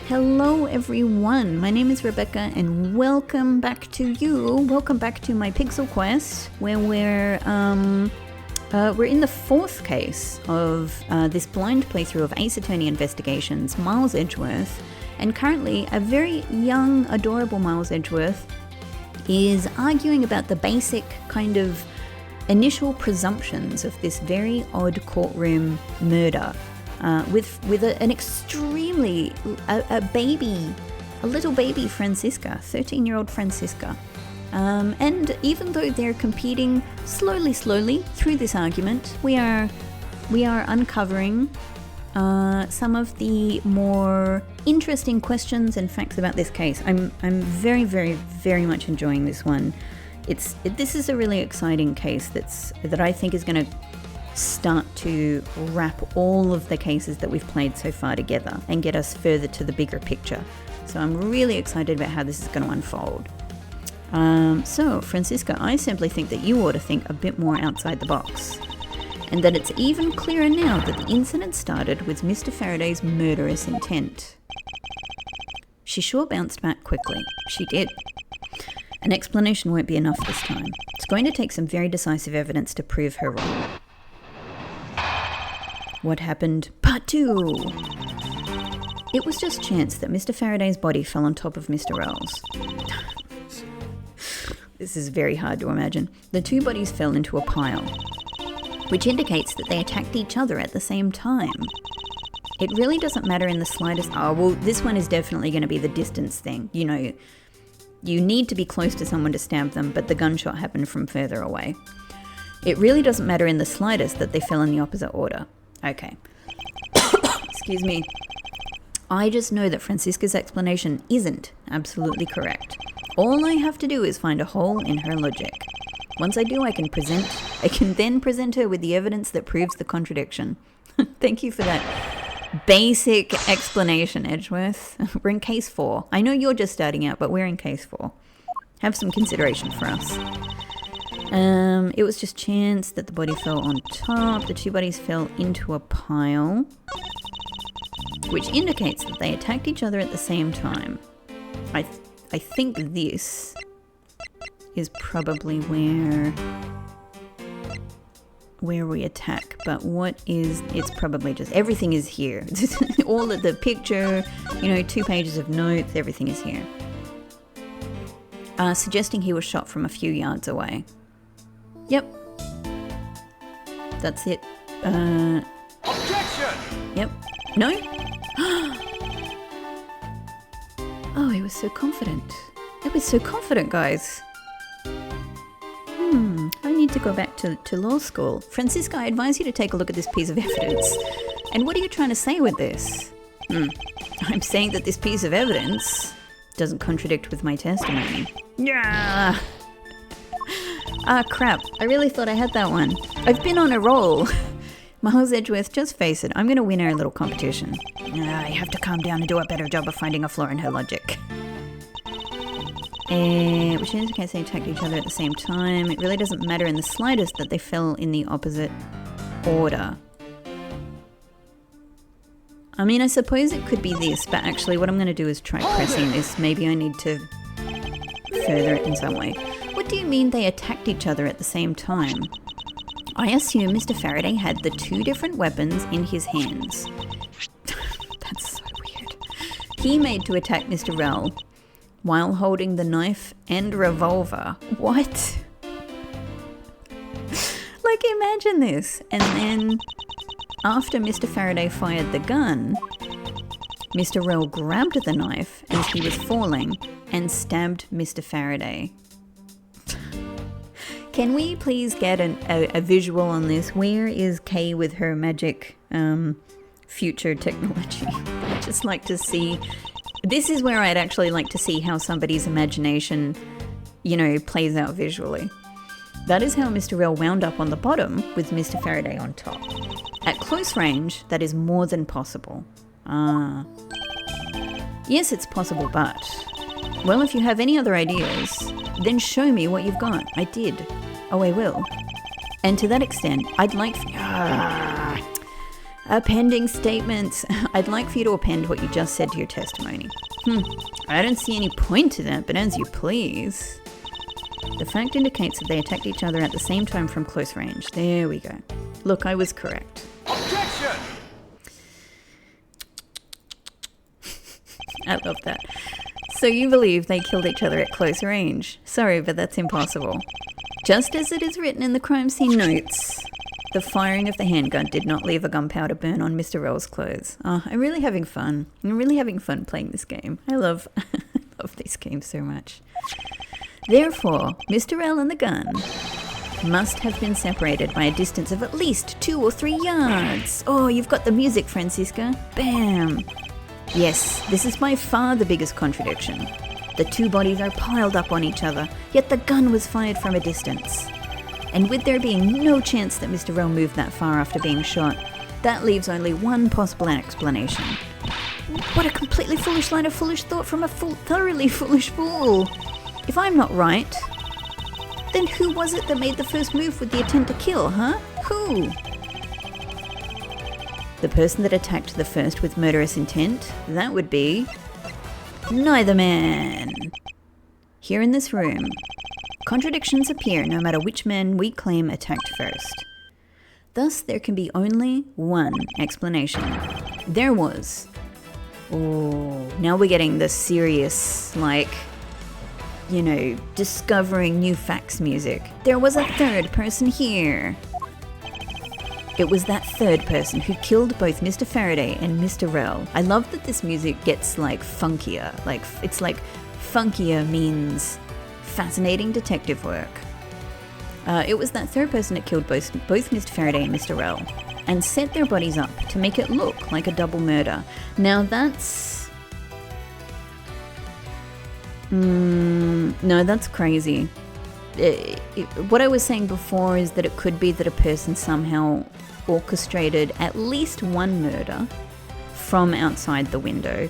Hello everyone, my name is Rebecca and welcome back to my Pixel Quest, where we're in the fourth case of this blind playthrough of Ace Attorney Investigations, Miles Edgeworth, and currently a very young, adorable Miles Edgeworth is arguing about the basic kind of initial presumptions of this very odd courtroom murder. With an extremely, a little baby Francisca, 13-year-old Francisca. And even though they're competing slowly through this argument, we are uncovering some of the more interesting questions and facts about this case. I'm very, very, very much enjoying this one. This is a really exciting case that I think is going to start to wrap all of the cases that we've played so far together and get us further to the bigger picture. So I'm really excited about how this is going to unfold. So Francisca, I simply think that you ought to think a bit more outside the box, and that it's even clearer now that the incident started with Mr. Faraday's murderous intent. She sure bounced back quickly. She did. An explanation won't be enough this time. It's going to take some very decisive evidence to prove her wrong. What happened? Part 2. It was just chance that Mr. Faraday's body fell on top of Mr. Earl's. This is very hard to imagine. The two bodies fell into a pile, which indicates that they attacked each other at the same time. It really doesn't matter in the slightest. Oh, well, this one is definitely going to be the distance thing. You know, you need to be close to someone to stab them, but the gunshot happened from further away. It really doesn't matter in the slightest that they fell in the opposite order. Okay. Excuse me. I just know that Francisca's explanation isn't absolutely correct. All I have to do is find a hole in her logic. Once I do, I can then present her with the evidence that proves the contradiction. Thank you for that basic explanation, Edgeworth. We're in case 4. I know you're just starting out, but we're in case 4. Have some consideration for us. It was just chance that the body fell on top. The two bodies fell into a pile, which indicates that they attacked each other at the same time. I think this is probably where we attack, but it's probably just, everything is here. All of the picture, 2 pages of notes, everything is here. Suggesting he was shot from a few yards away. Yep. That's it. Objection! Yep. No? Oh, he was so confident. It was so confident, guys. I need to go back to law school. Francisca, I advise you to take a look at this piece of evidence. And what are you trying to say with this? I'm saying that this piece of evidence doesn't contradict with my testimony. Yeah. Ah, crap. I really thought I had that one. I've been on a roll. Miles Edgeworth, just face it. I'm going to win our little competition. You have to calm down and do a better job of finding a flaw in her logic. Which indicates they attacked each other at the same time. It really doesn't matter in the slightest that they fell in the opposite order. I mean, I suppose it could be this, but actually what I'm going to do is try pressing this. Maybe I need to further it in some way. What do you mean they attacked each other at the same time? I assume Mr. Faraday had the 2 different weapons in his hands. That's so weird. He made to attack Mr. Rell while holding the knife and revolver. What? Like, imagine this. And then, after Mr. Faraday fired the gun, Mr. Rell grabbed the knife as he was falling and stabbed Mr. Faraday. Can we please get a visual on this? Where is Kay with her magic future technology? I'd just like to see. This is where I'd actually like to see how somebody's imagination, plays out visually. That is how Mr. Rell wound up on the bottom with Mr. Faraday on top. At close range, that is more than possible. Yes, it's possible, but... Well, if you have any other ideas, then show me what you've got. I did. Oh, I will. And to that extent, I'd like... Appending statements. I'd like for you to append what you just said to your testimony. I don't see any point to that, but as you please. The fact indicates that they attacked each other at the same time from close range. There we go. Look, I was correct. Objection! I love that. So you believe they killed each other at close range. Sorry, but that's impossible. Just as it is written in the crime scene notes, the firing of the handgun did not leave a gunpowder burn on Mr. Rell's clothes. Oh, I'm really having fun. I'm really having fun playing this game. I love this game so much. Therefore, Mr. Rell and the gun must have been separated by a distance of at least 2 or 3 yards. Oh, you've got the music, Francisca. Bam. Yes, this is by far the biggest contradiction. The two bodies are piled up on each other, yet the gun was fired from a distance. And with there being no chance that Mr. Rell moved that far after being shot, that leaves only one possible explanation. What a completely foolish line of foolish thought from a thoroughly foolish fool. If I'm not right, then who was it that made the first move with the intent to kill, huh? Who? The person that attacked the first with murderous intent? That would be neither man. Here in this room, contradictions appear no matter which man we claim attacked first. Thus, there can be only one explanation. There was... Oh, now we're getting the serious, like, you know, discovering new facts music. There was a third person here. It was that third person who killed both Mr. Faraday and Mr. Rell. I love that this music gets, like, funkier. Like, it's like funkier means fascinating detective work. It was that third person that killed both Mr. Faraday and Mr. Rell and set their bodies up to make it look like a double murder. Now that's... no, that's crazy. What I was saying before is that it could be that a person somehow orchestrated at least one murder from outside the window.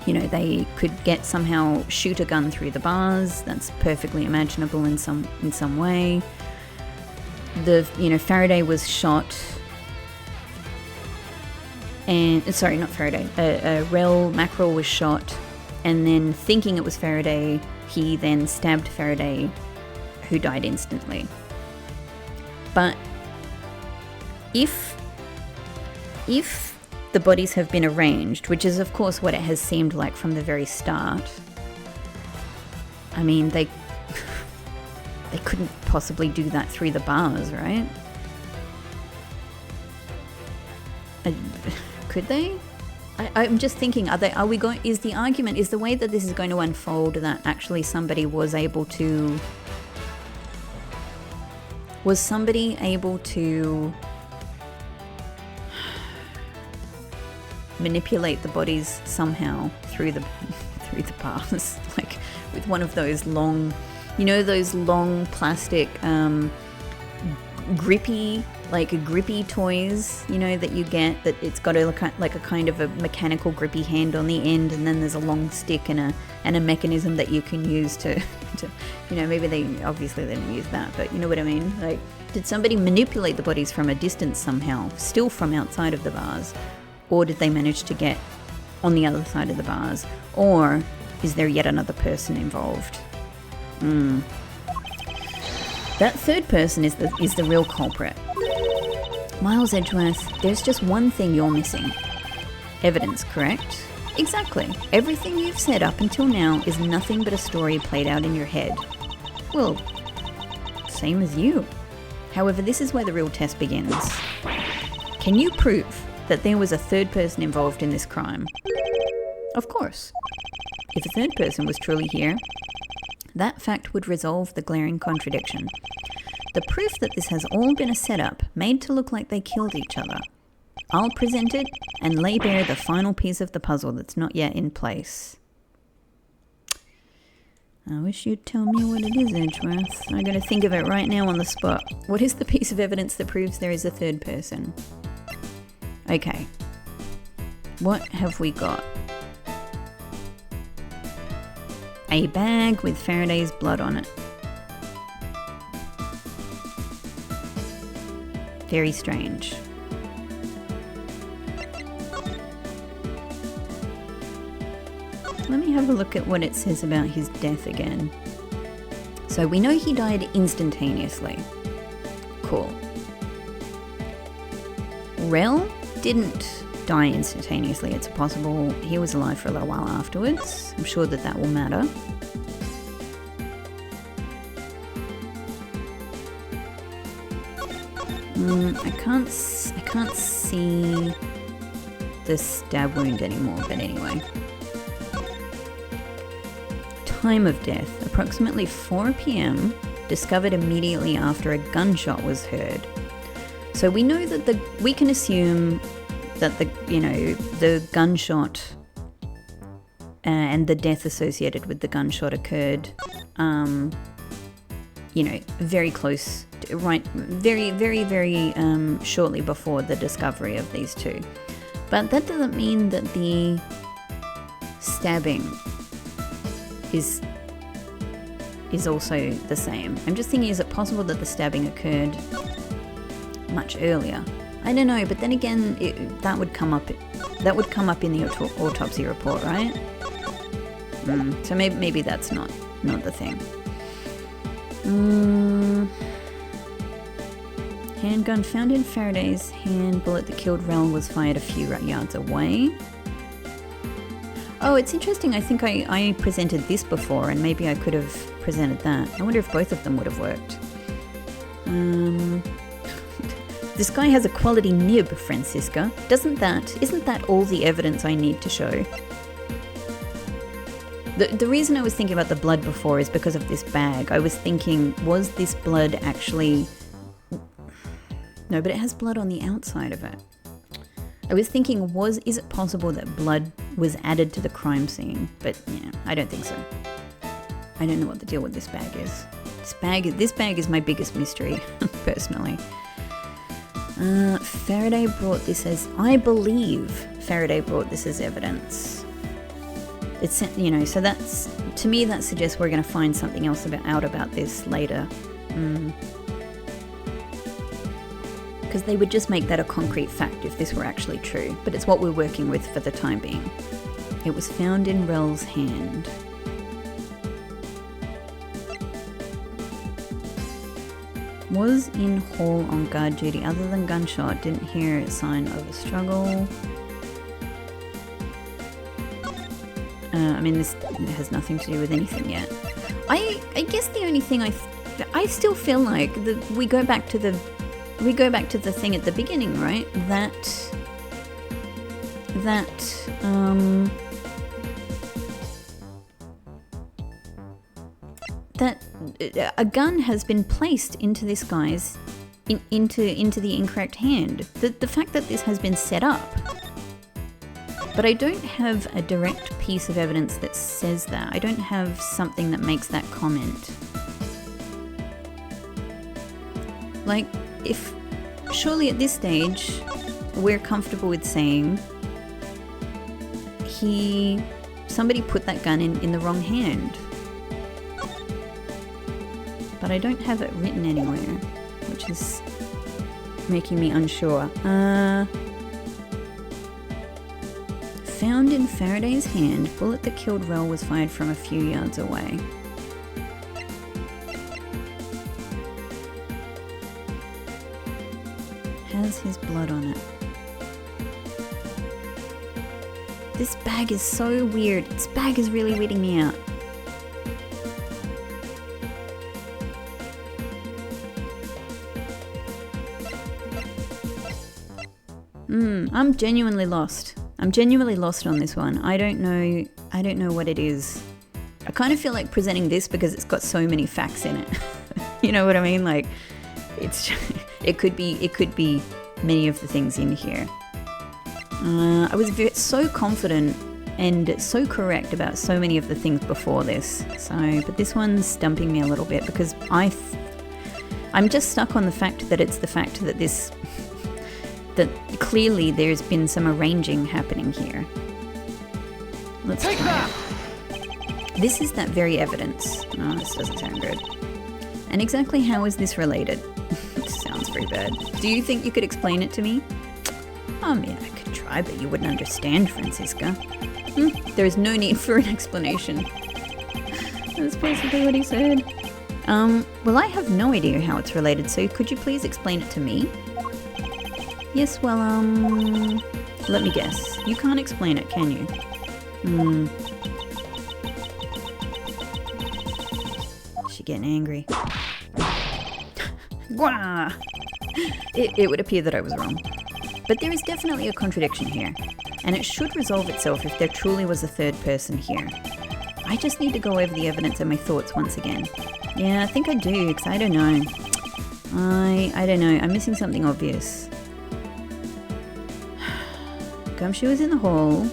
You know, they could somehow shoot a gun through the bars. That's perfectly imaginable in some way. Faraday was shot, and sorry, not Faraday. Mackerel was shot, and then thinking it was Faraday, he then stabbed Faraday, who died instantly. But if the bodies have been arranged, which is of course what it has seemed like from the very start, I mean, they couldn't possibly do that through the bars, right? Could they? I'm just thinking, is the way that this is going to unfold that actually somebody was able to manipulate the bodies somehow through the bars, like with one of those long, those long plastic grippy toys, that you get, that it's got a kind of a mechanical grippy hand on the end, and then there's a long stick and a mechanism that you can use to maybe they didn't use that, but you know what I mean? Like, did somebody manipulate the bodies from a distance somehow, still from outside of the bars? Or did they manage to get on the other side of the bars? Or is there yet another person involved? That third person is the real culprit. Miles Edgeworth, there's just one thing you're missing. Evidence, correct? Exactly. Everything you've said up until now is nothing but a story played out in your head. Well, same as you. However, this is where the real test begins. Can you prove that there was a third person involved in this crime? Of course. If a third person was truly here, that fact would resolve the glaring contradiction. The proof that this has all been a setup made to look like they killed each other. I'll present it and lay bare the final piece of the puzzle that's not yet in place. I wish you'd tell me what it is, Edgeworth. I'm going to think of it right now on the spot. What is the piece of evidence that proves there is a third person? Okay. What have we got? A bag with Faraday's blood on it. Very strange. Let me have a look at what it says about his death again. So we know he died instantaneously. Cool. Rel didn't die instantaneously. It's possible he was alive for a little while afterwards. I'm sure that will matter. I can't see the stab wound anymore, but anyway. Time of death, approximately 4 p.m, discovered immediately after a gunshot was heard. So we know that we can assume that the gunshot and the death associated with the gunshot occurred, very close, right, very shortly before the discovery of these two. But that doesn't mean that the stabbing is also the same. I'm just thinking, is it possible that the stabbing occurred much earlier? I don't know, but then again, that would come up in the autopsy report, right? So maybe that's not the thing. Handgun found in Faraday's hand. Bullet that killed Rel was fired a few yards away. Oh, it's interesting. I think I presented this before, and maybe I could have presented that. I wonder if both of them would have worked. This guy has a quality nib, Francisca. Isn't that all the evidence I need to show? The reason I was thinking about the blood before is because of this bag. I was thinking, was this blood actually... No, but it has blood on the outside of it. I was thinking, is it possible that blood was added to the crime scene? But yeah, I don't think so. I don't know what the deal with this bag is. This bag is my biggest mystery, personally. Faraday brought this as... I believe Faraday brought this as evidence. It's, so that's... To me, that suggests we're going to find something else out about this later. Because they would just make that a concrete fact if this were actually true. But it's what we're working with for the time being. It was found in Rel's hand. Was in hall on guard duty. Other than gunshot, didn't hear a sign of a struggle. This has nothing to do with anything yet. I guess the only thing I still feel like we go back to the thing at the beginning, right? That a gun has been placed into this guy's into the incorrect hand. The fact that this has been set up. But I don't have a direct piece of evidence that says that. I don't have something that makes that comment. Like, surely at this stage, we're comfortable with saying somebody put that gun in the wrong hand. But I don't have it written anywhere, which is making me unsure. Found in Faraday's hand, bullet that killed Rel was fired from a few yards away. Has his blood on it. This bag is so weird. This bag is really weirding me out. I'm genuinely lost. I'm genuinely lost on this one. I don't know what it is. I kind of feel like presenting this because it's got so many facts in it. You know what I mean? Like, it could be many of the things in here. I was so confident and so correct about so many of the things before this. But this one's stumping me a little bit because I'm just stuck on the fact that it's the fact that that clearly there's been some arranging happening here. Let's try it. This is that very evidence. Oh, this doesn't sound good. And exactly how is this related? Sounds pretty bad. Do you think you could explain it to me? I mean, I could try, but you wouldn't understand, Francisca. There is no need for an explanation. That's possibly what he said. Well, I have no idea how it's related, so could you please explain it to me? Yes, well, let me guess. You can't explain it, can you? She's getting angry. Wah! It would appear that I was wrong. But there is definitely a contradiction here, and it should resolve itself if there truly was a third person here. I just need to go over the evidence and my thoughts once again. Yeah, I think I do, because I don't know. I don't know, I'm missing something obvious. Gumshoe was in the hall,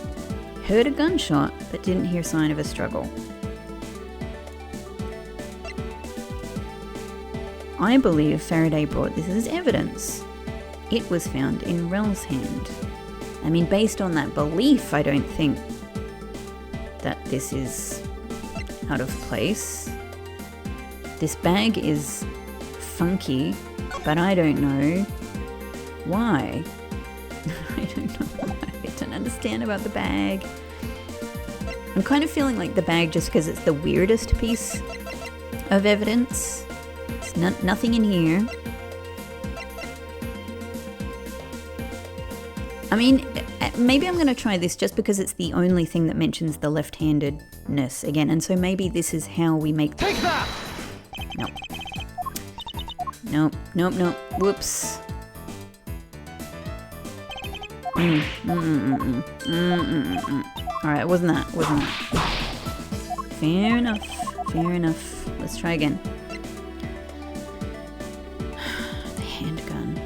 heard a gunshot, but didn't hear sign of a struggle. I believe Faraday brought this as evidence. It was found in Rel's hand. I mean, based on that belief, I don't think that this is out of place. This bag is funky, but I don't know why. I don't know why. I don't understand about the bag. I'm kind of feeling like the bag just because it's the weirdest piece of evidence. It's nothing in here. I mean, maybe I'm going to try this just because it's the only thing that mentions the left-handedness again. And so maybe this is how we make... Take that! Nope. Nope, nope, nope. Whoops. Alright, wasn't that. Fair enough. Let's try again. The handgun.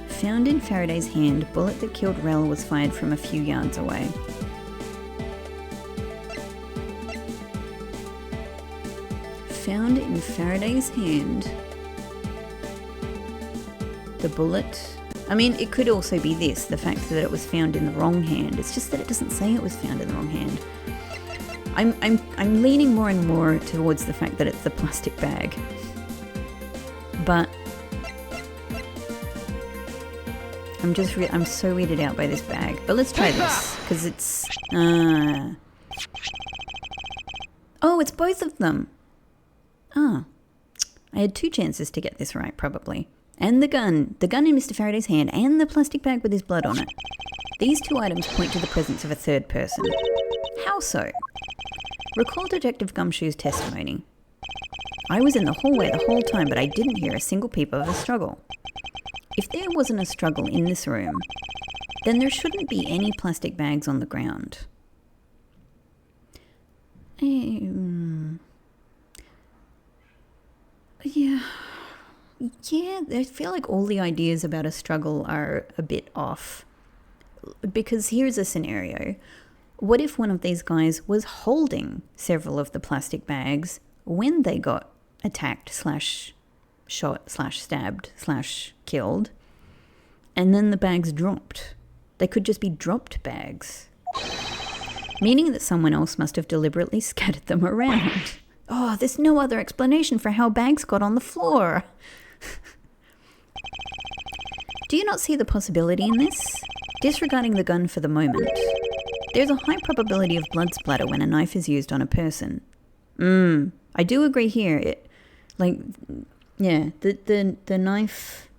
Found in Faraday's hand, bullet that killed Rel was fired from a few yards away. Found in Faraday's hand. The bullet... I mean, it could also be this, the fact that it was found in the wrong hand. It's just that it doesn't say it was found in the wrong hand. I'm leaning more and more towards the fact that it's the plastic bag. But I'm so weirded out by this bag. But let's try this, because it's... Oh, it's both of them. Ah. I had 2 chances to get this right, probably. And the gun in Mr. Faraday's hand, and the plastic bag with his blood on it. These 2 items point to the presence of a third person. How so? Recall Detective Gumshoe's testimony. I was in the hallway the whole time, but I didn't hear a single peep of a struggle. If there wasn't a struggle in this room, then there shouldn't be any plastic bags on the ground. Yeah, I feel like all the ideas about a struggle are a bit off. Because here's a scenario. What if one of these guys was holding several of the plastic bags when they got attacked / shot / stabbed / killed, and then the bags dropped? They could just be dropped bags. Meaning that someone else must have deliberately scattered them around. Oh, there's no other explanation for how bags got on the floor. Do you not see the possibility in this? Disregarding the gun for the moment, there's a high probability of blood splatter when a knife is used on a person. I do agree here. The knife,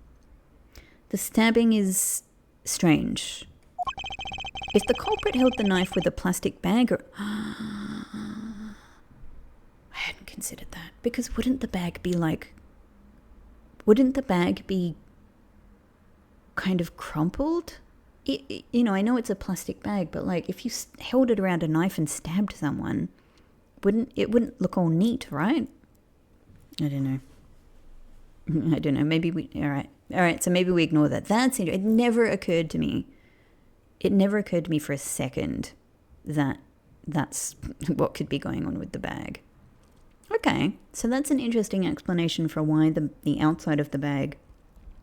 the stabbing is strange. If the culprit held the knife with a plastic bag or... I hadn't considered that. Because wouldn't the bag be kind of crumpled? I know it's a plastic bag, but like if you held it around a knife and stabbed someone, it wouldn't look all neat, right? I don't know. Maybe all right. So maybe we ignore that. It never occurred to me. It never occurred to me for a second that that's what could be going on with the bag. Okay, so that's an interesting explanation for why the outside of the bag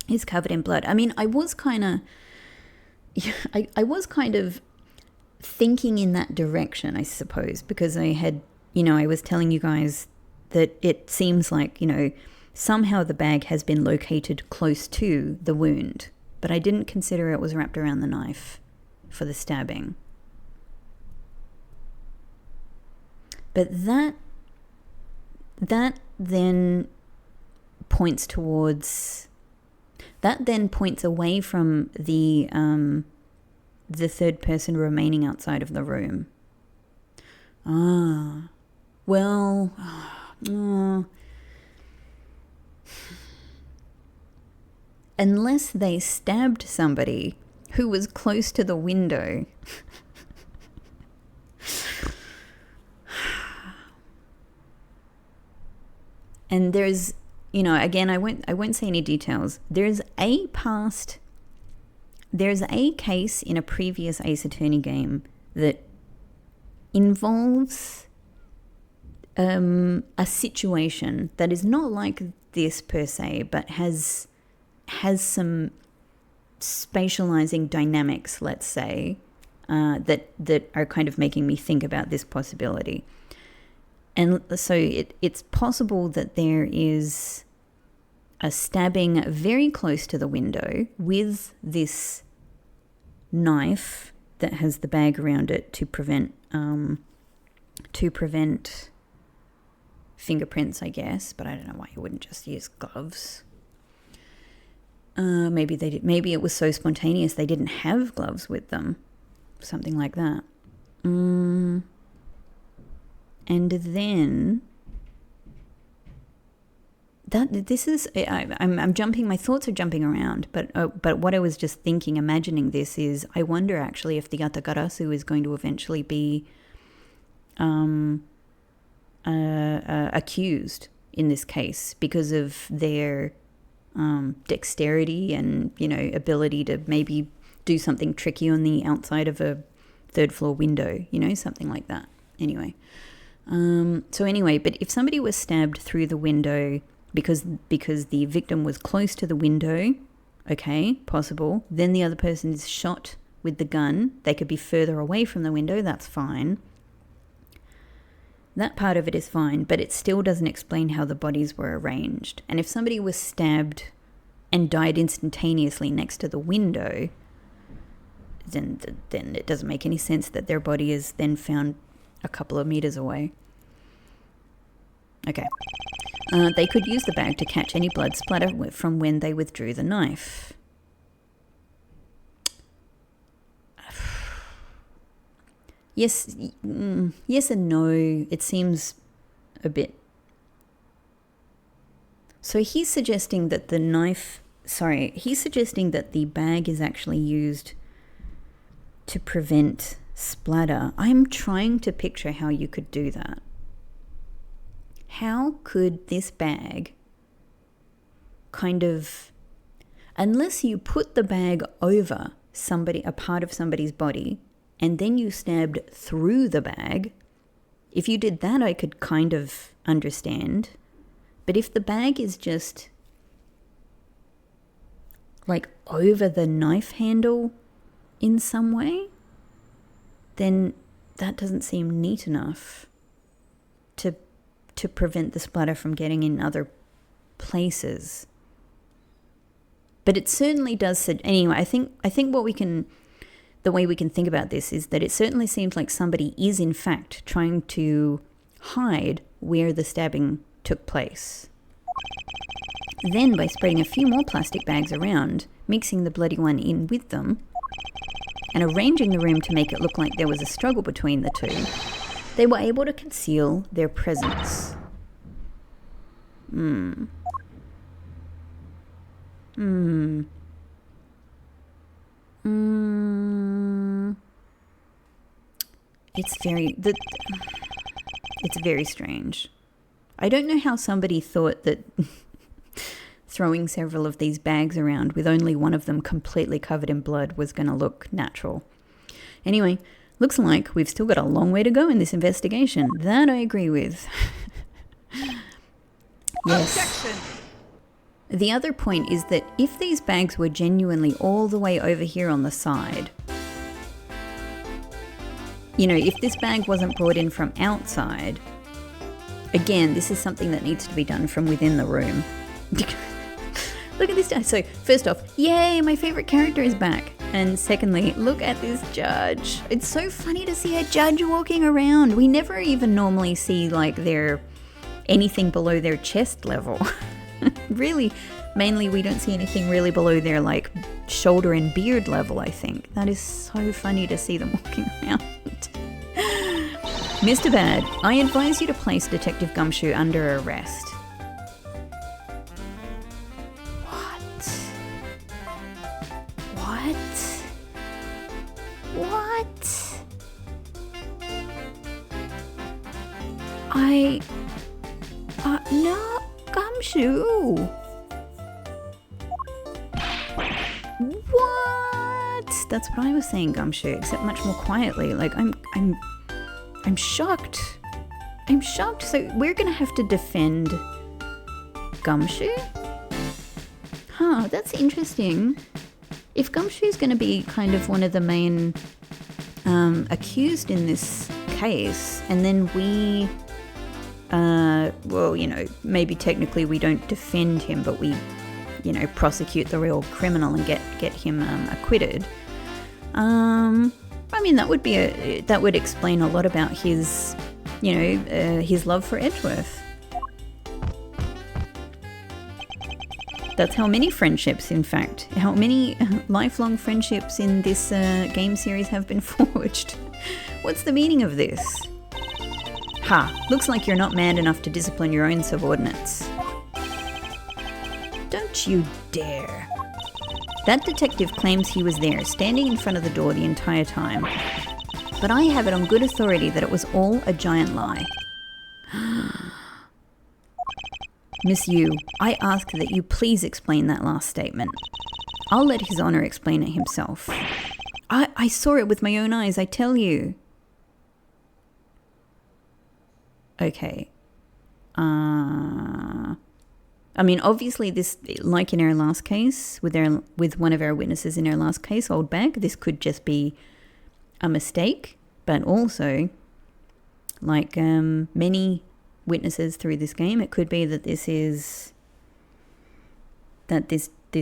is covered in blood. I mean, I was kind of thinking in that direction, I suppose, because I was telling you guys that it seems like, somehow the bag has been located close to the wound, but I didn't consider it was wrapped around the knife for the stabbing. But that then points away from the third person remaining outside of the room. Unless they stabbed somebody who was close to the window. And there's, again, I won't say any details. There's a case in a previous Ace Attorney game that involves a situation that is not like this per se, but has some spatializing dynamics, let's say, that are kind of making me think about this possibility. And so it's possible that there is a stabbing very close to the window with this knife that has the bag around it to prevent fingerprints, I guess. But I don't know why you wouldn't just use gloves. Maybe they did. Maybe it was so spontaneous they didn't have gloves with them, something like that. And then I'm jumping. My thoughts are jumping around. But what I was just thinking, imagining this is, I wonder actually if the Yatakarasu is going to eventually be accused in this case because of their dexterity and ability to maybe do something tricky on the outside of a third floor window, something like that. Anyway. But if somebody was stabbed through the window because the victim was close to the window, okay, possible. Then the other person is shot with the gun. They could be further away from the window. That's fine. That part of it is fine, but it still doesn't explain how the bodies were arranged. And if somebody was stabbed and died instantaneously next to the window, then it doesn't make any sense that their body is then found a couple of meters away. Okay. They could use the bag to catch any blood splatter from when they withdrew the knife. Yes and no. It seems a bit... So he's suggesting that the bag is actually used to prevent splatter. I'm trying to picture how you could do that. How could this bag unless you put the bag over a part of somebody's body, and then you stabbed through the bag, if you did that, I could kind of understand. But if the bag is just like over the knife handle in some way, then that doesn't seem neat enough to prevent the splatter from getting in other places. But it certainly does. Anyway, I think the way we can think about this is that it certainly seems like somebody is in fact trying to hide where the stabbing took place. Then, by spreading a few more plastic bags around, mixing the bloody one in with them, and arranging the room to make it look like there was a struggle between the two, they were able to conceal their presence. It's very strange. I don't know how somebody thought that throwing several of these bags around with only one of them completely covered in blood was going to look natural. Anyway, looks like we've still got a long way to go in this investigation. That I agree with. Yes. Objection. The other point is that if these bags were genuinely all the way over here on the side, if this bag wasn't brought in from outside, again, this is something that needs to be done from within the room. Look at this guy. So, first off, yay, my favorite character is back. And secondly, look at this judge. It's so funny to see a judge walking around. We never even normally see like anything below their chest level. Really, mainly we don't see anything really below their like shoulder and beard level, I think. That is so funny to see them walking around. Mr. Bad, I advise you to place Detective Gumshoe under arrest. What? No, Gumshoe. What? That's what I was saying, Gumshoe, except much more quietly. Like, I'm shocked. I'm shocked. So we're gonna have to defend Gumshoe? Huh, that's interesting. If Gumshoe's going to be kind of one of the main accused in this case, and then we, well, you know, maybe technically we don't defend him, but we, you know, prosecute the real criminal and get him acquitted. I mean, that would explain a lot about his, you know, his love for Edgeworth. That's how many friendships, in fact, how many lifelong friendships in this game series have been forged. What's the meaning of this? Ha, looks like you're not mad enough to discipline your own subordinates. Don't you dare. That detective claims he was there, standing in front of the door the entire time. But I have it on good authority that it was all a giant lie. Miss Yu, I ask that you please explain that last statement. I'll let His Honor explain it himself. I saw it with my own eyes, I tell you. Okay. I mean, obviously this, like in our last case, with one of our witnesses in our last case, Old Bag, this could just be a mistake, but also, like many witnesses through this game, it could be that this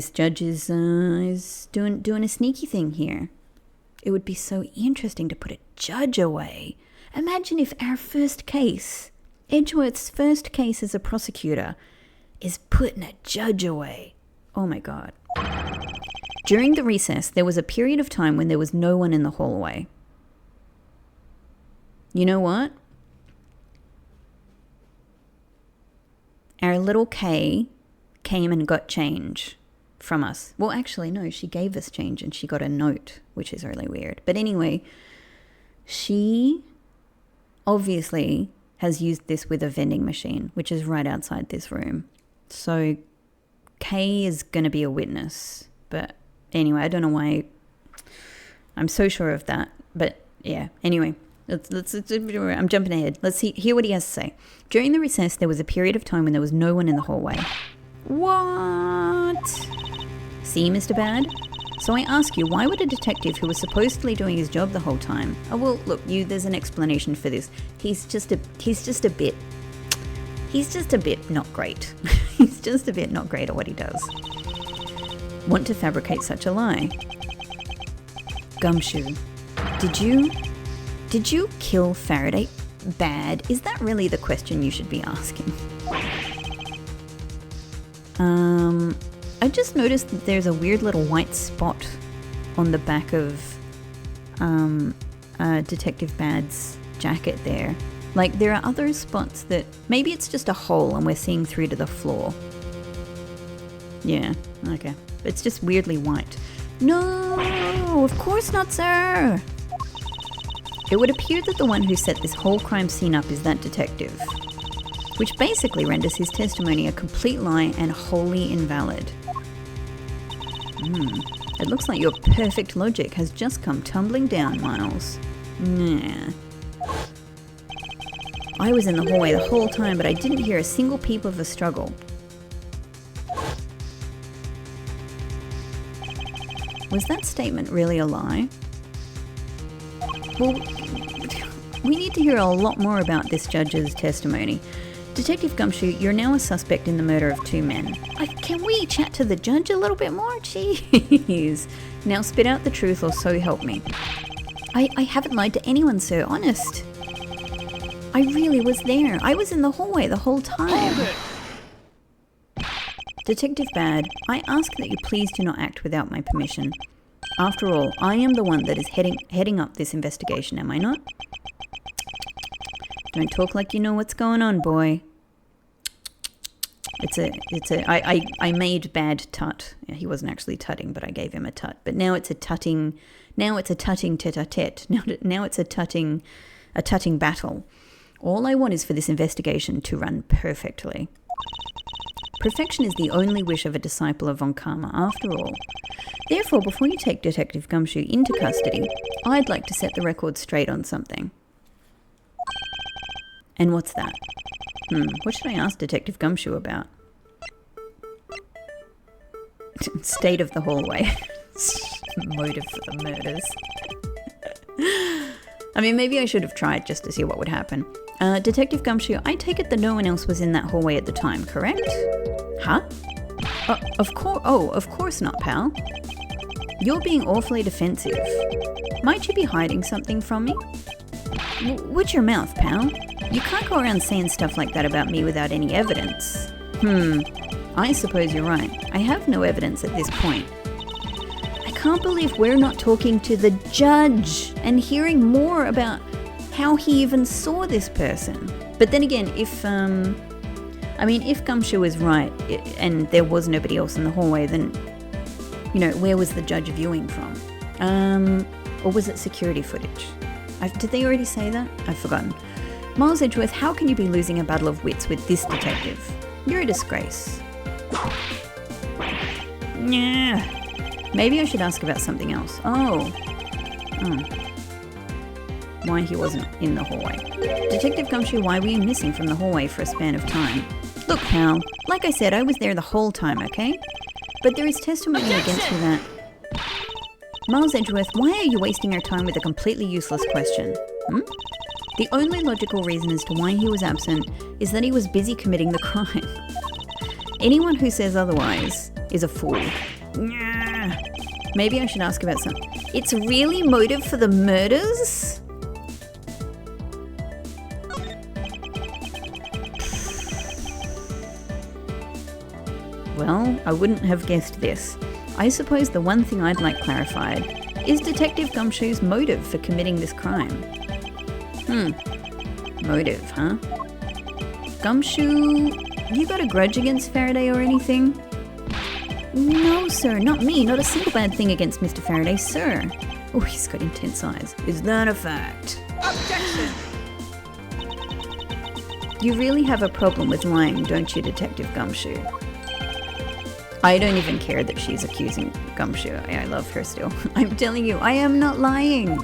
judge is doing a sneaky thing here. It would be so interesting to put a judge away. Imagine if our first case, Edgeworth's first case as a prosecutor, is putting a judge away. Oh my god. During the recess, there was a period of time when there was no one in the hallway. You know what? Our little Kay came and got change from us. Well, actually, no, she gave us change and she got a note, which is really weird. But anyway, she obviously has used this with a vending machine, which is right outside this room. So Kay is going to be a witness. But anyway, I don't know why I'm so sure of that. But yeah, anyway. I'm jumping ahead. Let's hear what he has to say. During the recess, there was a period of time when there was no one in the hallway. What? See, Mr. Bad? So I ask you, why would a detective who was supposedly doing his job the whole time... Oh, well, look, there's an explanation for this. He's just a bit not great. He's just a bit not great at what he does. Want to fabricate such a lie? Gumshoe, Did you kill Faraday? Bad. Is that really the question you should be asking? I just noticed that there's a weird little white spot on the back of Detective Bad's jacket there. Like, there are other spots that... Maybe it's just a hole and we're seeing through to the floor. Yeah, okay. It's just weirdly white. No, of course not, sir! It would appear that the one who set this whole crime scene up is that detective, which basically renders his testimony a complete lie and wholly invalid. It looks like your perfect logic has just come tumbling down, Miles. Nah. I was in the hallway the whole time, but I didn't hear a single peep of a struggle. Was that statement really a lie? Well, we need to hear a lot more about this judge's testimony. Detective Gumshoe, you're now a suspect in the murder of 2 men. Can we chat to the judge a little bit more? Jeez. Now spit out the truth or so help me. I haven't lied to anyone, sir. Honest. I really was there. I was in the hallway the whole time. Detective Bad, I ask that you please do not act without my permission. After all, I am the one that is heading up this investigation, am I not? Don't talk like you know what's going on, boy. I made Bad tut. Yeah, he wasn't actually tutting, but I gave him a tut. But now it's a tutting tete-a-tete. Now it's a tutting battle. All I want is for this investigation to run perfectly. Perfection is the only wish of a disciple of Von Karma, after all. Therefore, before you take Detective Gumshoe into custody, I'd like to set the record straight on something. And what's that? What should I ask Detective Gumshoe about? State of the hallway. Motive for the murders. I mean, maybe I should have tried just to see what would happen. Detective Gumshoe, I take it that no one else was in that hallway at the time, correct? Huh? Of course not, pal. You're being awfully defensive. Might you be hiding something from me? Watch your mouth, pal. You can't go around saying stuff like that about me without any evidence. I suppose you're right. I have no evidence at this point. I can't believe we're not talking to the judge and hearing more about how he even saw this person. But then again, if Gumshoe is right and there was nobody else in the hallway, then, where was the judge viewing from? Or was it security footage? Did they already say that? I've forgotten. Miles Edgeworth, how can you be losing a battle of wits with this detective? You're a disgrace. Yeah. Maybe I should ask about something else. Oh. Why he wasn't in the hallway. Detective Gumshoe, why were you missing from the hallway for a span of time? Look, pal, like I said, I was there the whole time, okay? But there is testimony against you that... Miles Edgeworth, why are you wasting your time with a completely useless question? The only logical reason as to why he was absent is that he was busy committing the crime. Anyone who says otherwise is a fool. Maybe I should ask about something. It's really motive for the murders? Well, I wouldn't have guessed this. I suppose the one thing I'd like clarified is Detective Gumshoe's motive for committing this crime. Motive, huh? Gumshoe, you got a grudge against Faraday or anything? No, sir, not me. Not a single bad thing against Mr. Faraday, sir. Oh, he's got intense eyes. Is that a fact? Objection! You really have a problem with lying, don't you, Detective Gumshoe? I don't even care that she's accusing Gumshoe. I love her still. I'm telling you, I am not lying.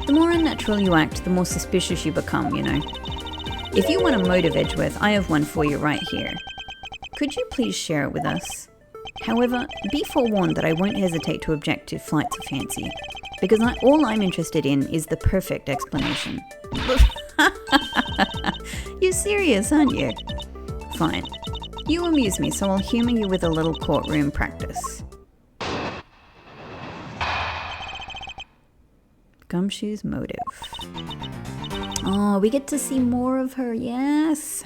The more unnatural you act, the more suspicious you become, If you want a motive, Edgeworth, I have one for you right here. Could you please share it with us? However, be forewarned that I won't hesitate to object to flights of fancy, because all I'm interested in is the perfect explanation. You're serious, aren't you? Fine. You amuse me, so I'll humour you with a little courtroom practice. Gumshoe's motive. Oh, we get to see more of her, yes!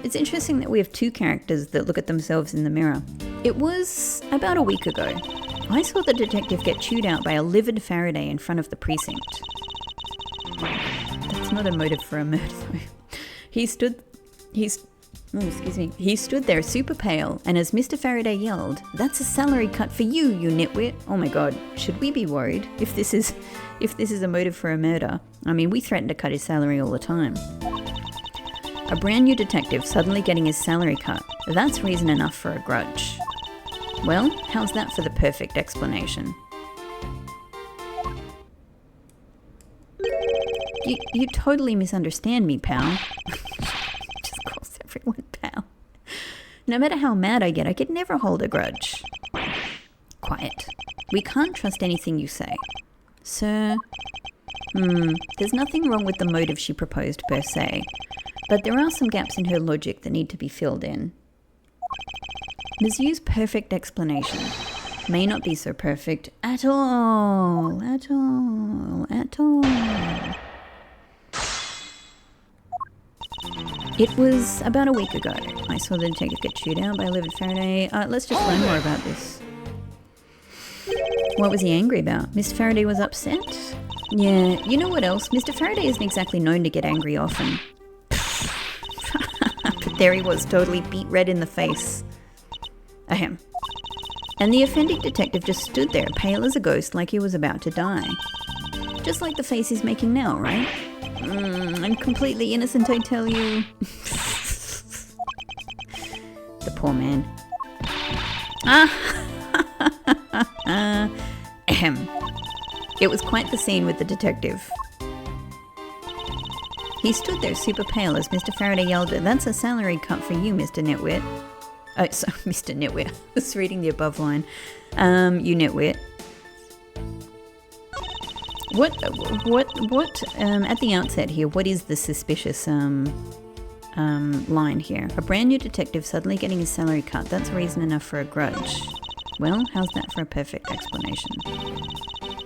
It's interesting that we have 2 characters that look at themselves in the mirror. It was about a week ago. I saw the detective get chewed out by a livid Faraday in front of the precinct. That's not a motive for a murder, though. He stood there super pale, and as Mr. Faraday yelled, "That's a salary cut for you, you nitwit." Oh my god, should we be worried if this is a motive for a murder? I mean, we threaten to cut his salary all the time. A brand new detective suddenly getting his salary cut. That's reason enough for a grudge. Well, how's that for the perfect explanation? You totally misunderstand me, pal. Just calls everyone pal. No matter how mad I get, I could never hold a grudge. Quiet. We can't trust anything you say. Sir? There's nothing wrong with the motive she proposed per se, but there are some gaps in her logic that need to be filled in. Ms. Yu's perfect explanation may not be so perfect at all. It was about a week ago. I saw the detective get chewed out by a livid Faraday. Let's just learn more about this. What was he angry about? Mr. Faraday was upset? Yeah, you know what else? Mr. Faraday isn't exactly known to get angry often. But there he was, totally beet red in the face. Ahem. And the offending detective just stood there, pale as a ghost, like he was about to die. Just like the face he's making now, right? I'm completely innocent, I tell you. The poor man. Ahem. It was quite the scene with the detective. He stood there super pale as Mr. Faraday yelled, "That's a salary cut for you, Mr. Nitwit." Oh, sorry, Mr. Nitwit. I was reading the above line. You nitwit. What, at the outset here, what is the suspicious, line here? A brand new detective suddenly getting his salary cut, that's reason enough for a grudge. Well, how's that for a perfect explanation?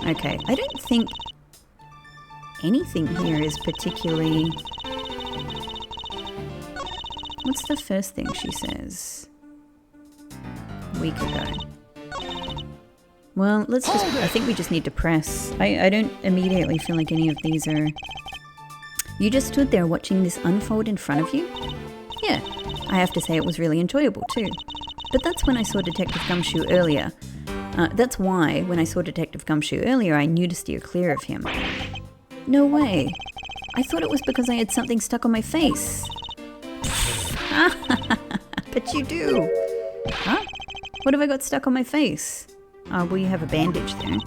Okay, I don't think anything here is particularly... What's the first thing she says? A week ago. Well, let's just... I think we just need to press. I don't immediately feel like any of these are... You just stood there watching this unfold in front of you? Yeah, I have to say it was really enjoyable too. But that's when I saw Detective Gumshoe earlier. That's why, when I saw Detective Gumshoe earlier, I knew to steer clear of him. No way. I thought it was because I had something stuck on my face. But you do. Huh? What have I got stuck on my face? Well, you have a bandage there.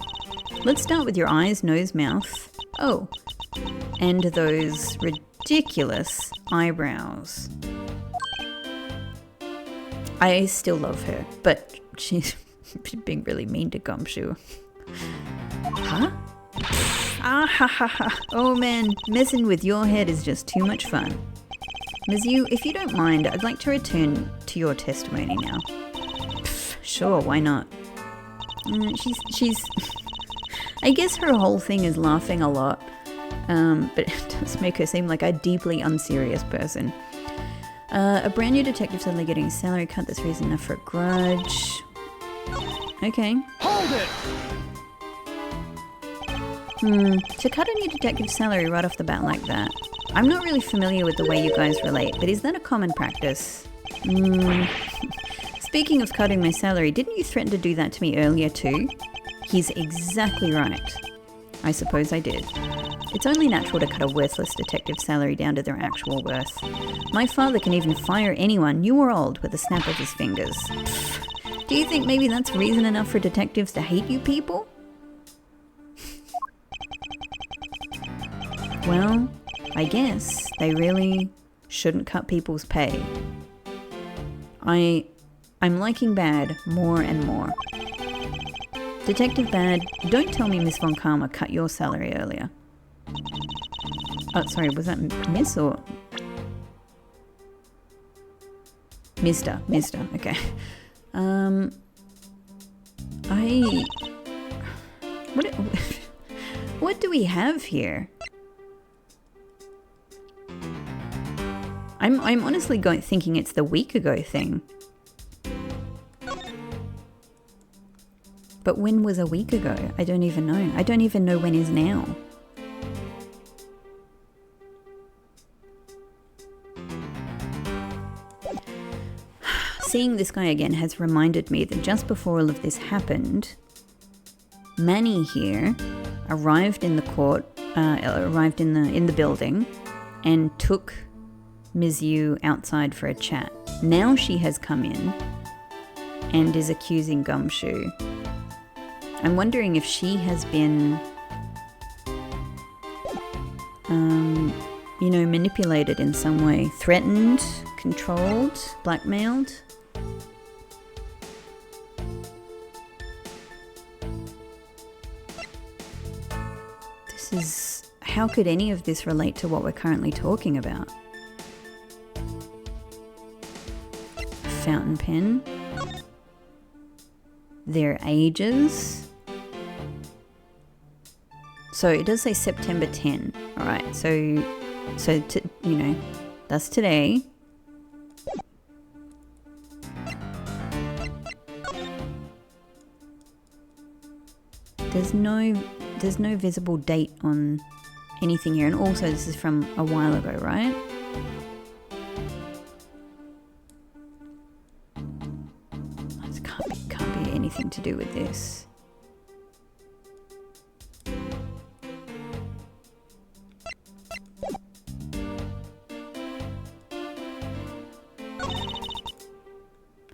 Let's start with your eyes, nose, mouth. Oh, and those ridiculous eyebrows. I still love her, but she's being really mean to Gumshoe. Huh? Ah ha ha ha. Oh man, messing with your head is just too much fun. Ms. Yu, if you don't mind, I'd like to return to your testimony now. Sure, why not? She's I guess her whole thing is laughing a lot, but it does make her seem like a deeply unserious person. A brand new detective suddenly getting a salary cut, that's reason enough for a grudge. Okay. Hold it! To cut a new detective's salary right off the bat like that. I'm not really familiar with the way you guys relate, but is that a common practice? Speaking of cutting my salary, didn't you threaten to do that to me earlier too? He's exactly right. I suppose I did. It's only natural to cut a worthless detective's salary down to their actual worth. My father can even fire anyone, new or old, with a snap of his fingers. Do you think maybe that's reason enough for detectives to hate you people? Well, I guess they really shouldn't cut people's pay. I'm liking Bad more and more. Detective Bad, don't tell me Miss Von Karma cut your salary earlier. Oh, sorry, was that Miss or... Mister, okay. What do we have here? I'm honestly thinking it's the week ago thing. But when was a week ago? I don't even know. I don't even know when is now. Seeing this guy again has reminded me that just before all of this happened, Manny here arrived in the court, arrived in the building, and took Ms. Yu outside for a chat. Now she has come in and is accusing Gumshoe. I'm wondering if she has been, manipulated in some way, threatened, controlled, blackmailed. This is how could any of this relate to what we're currently talking about? Fountain pen. Their ages. So it does say September 10. All right. So that's today. There's no visible date on anything here, and also this is from a while ago, right? It can't be anything to do with this.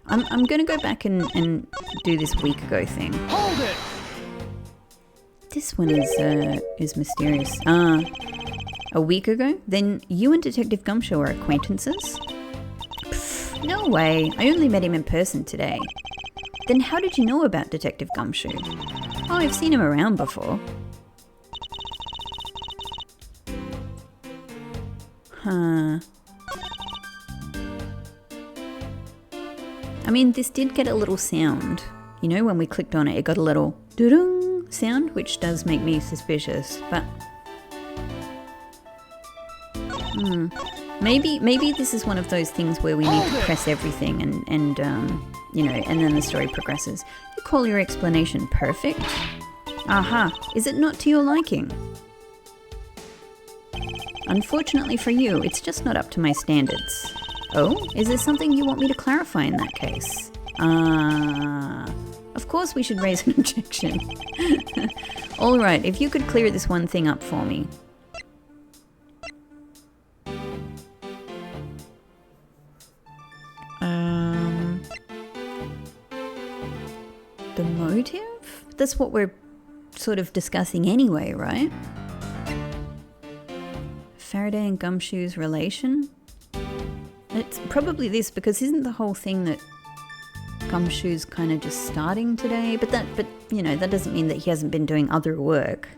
I'm going to go back and do this week ago thing. Hold it! This one is mysterious. A week ago? Then you and Detective Gumshoe are acquaintances? Pfft, no way. I only met him in person today. Then how did you know about Detective Gumshoe? Oh, I've seen him around before. Huh. I mean, this did get a little sound. You know, when we clicked on it, it got a little doo-doo sound, which does make me suspicious, but maybe this is one of those things where we need to press everything and then the story progresses. You call your explanation perfect? Aha, is it not to your liking? Unfortunately for you, it's just not up to my standards. Oh, is there something you want me to clarify in that case? Of course we should raise an objection. Alright, if you could clear this one thing up for me. The motive? That's what we're sort of discussing anyway, right? Faraday and Gumshoe's relation? It's probably this, because isn't the whole thing that Gumshoe's kind of just starting today? But that doesn't mean that he hasn't been doing other work.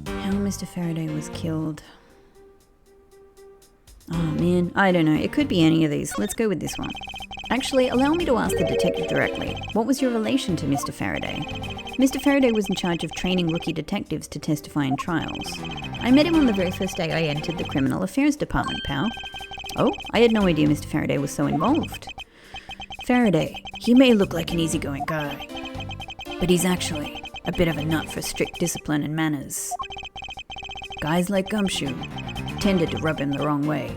How Mr. Faraday was killed. Oh man, I don't know. It could be any of these. Let's go with this one. Actually, allow me to ask the detective directly. What was your relation to Mr. Faraday? Mr. Faraday was in charge of training rookie detectives to testify in trials. I met him on the very first day I entered the Criminal Affairs Department, pal. Oh, I had no idea Mr. Faraday was so involved. Faraday, he may look like an easygoing guy, but he's actually a bit of a nut for strict discipline and manners. Guys like Gumshoe tended to rub him the wrong way.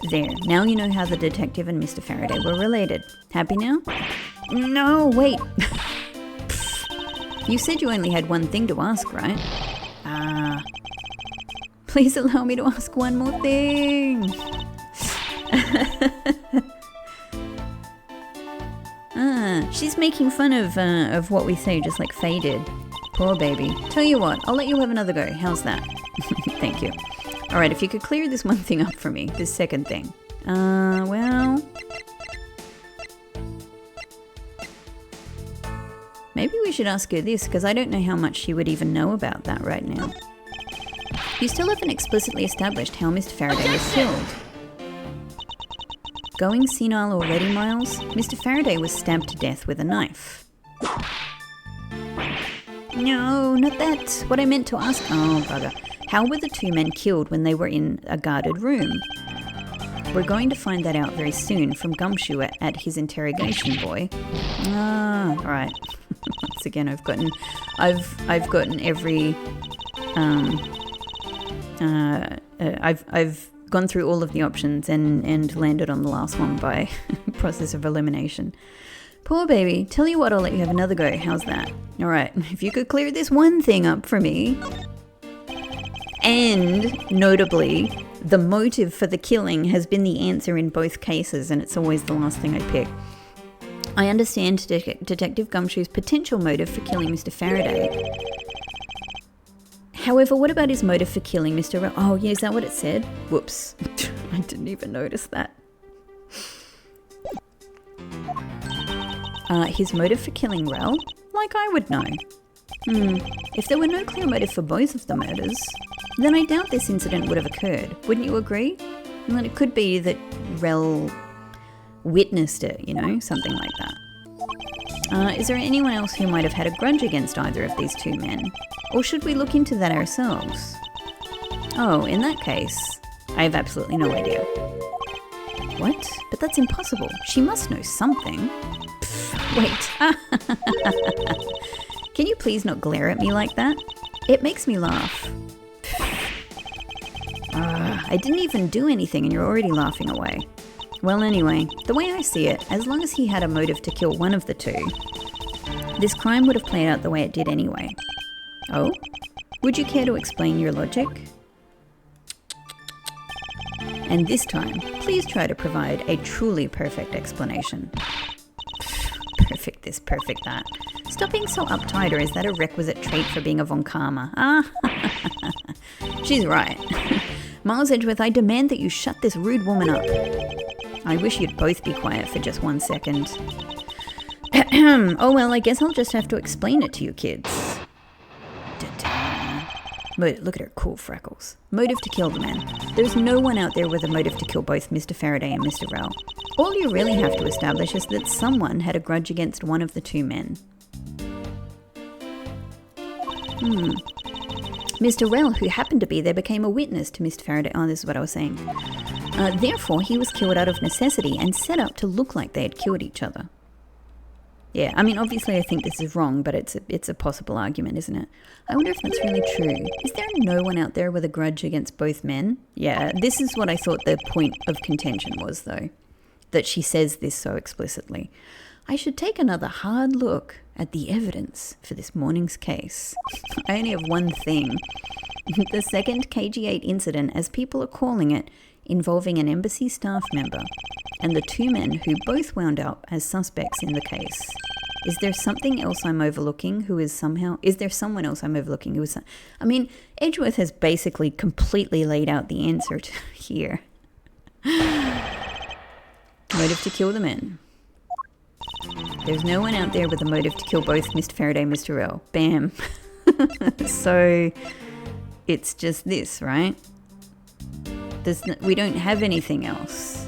There, now you know how the detective and Mr. Faraday were related. Happy now? No, wait. You said you only had one thing to ask, right? Please allow me to ask one more thing. She's making fun of what we say, just like Faye did. Poor baby. Tell you what, I'll let you have another go. How's that? Thank you. Alright, if you could clear this one thing up for me, this second thing. Well... maybe we should ask her this, because I don't know how much she would even know about that right now. You still haven't explicitly established how Mr. Faraday was killed. Going senile already, Miles? Mr. Faraday was stabbed to death with a knife. No, not that. What I meant to ask... oh, bugger. How were the two men killed when they were in a guarded room? We're going to find that out very soon from Gumshoe at his interrogation, boy. Alright. Once again, I've gotten every... I've gone through all of the options and landed on the last one by process of elimination. Poor baby. Tell you what, I'll let you have another go. How's that? Alright, if you could clear this one thing up for me. And, notably, the motive for the killing has been the answer in both cases, and it's always the last thing I pick. I understand Detective Gumshoe's potential motive for killing Mr. Faraday. However, what about his motive for killing Mr. Oh, yeah, is that what it said? Whoops. I didn't even notice that. His motive for killing Rel? Like I would know. If there were no clear motive for both of the murders, then I doubt this incident would have occurred. Wouldn't you agree? And then it could be that Rel witnessed it, something like that. Is there anyone else who might have had a grudge against either of these two men? Or should we look into that ourselves? Oh, in that case, I have absolutely no idea. What? But that's impossible. She must know something. Wait. Can you please not glare at me like that? It makes me laugh. I didn't even do anything and you're already laughing away. Well, anyway, the way I see it, as long as he had a motive to kill one of the two, this crime would have played out the way it did anyway. Oh? Would you care to explain your logic? And this time, please try to provide a truly perfect explanation. Perfect this, perfect that. Stop being so uptight, or is that a requisite trait for being a Von Karma? She's right. Miles Edgeworth, I demand that you shut this rude woman up. I wish you'd both be quiet for just 1 second. Oh well, I guess I'll just have to explain it to you kids. Look at her cool freckles. Motive to kill the man. There's no one out there with a motive to kill both Mr. Faraday and Mr. Rel. All you really have to establish is that someone had a grudge against one of the two men. Mr. Rel, who happened to be there, became a witness to Mr. Faraday. Oh, this is what I was saying. Therefore, he was killed out of necessity and set up to look like they had killed each other. Yeah, I mean, obviously I think this is wrong, but it's a possible argument, isn't it? I wonder if that's really true. Is there no one out there with a grudge against both men? Yeah, this is what I thought the point of contention was, though. That she says this so explicitly. I should take another hard look at the evidence for this morning's case. I only have one thing. The second KG8 incident, as people are calling it, involving an embassy staff member and the two men who both wound up as suspects in the case. Is there something else I'm overlooking is there someone else I'm overlooking who is, I mean, Edgeworth has basically completely laid out the answer to here. Motive to kill the men. There's no one out there with a motive to kill both Mr. Faraday and Mr. Rel. Bam. So it's just this, right? We don't have anything else.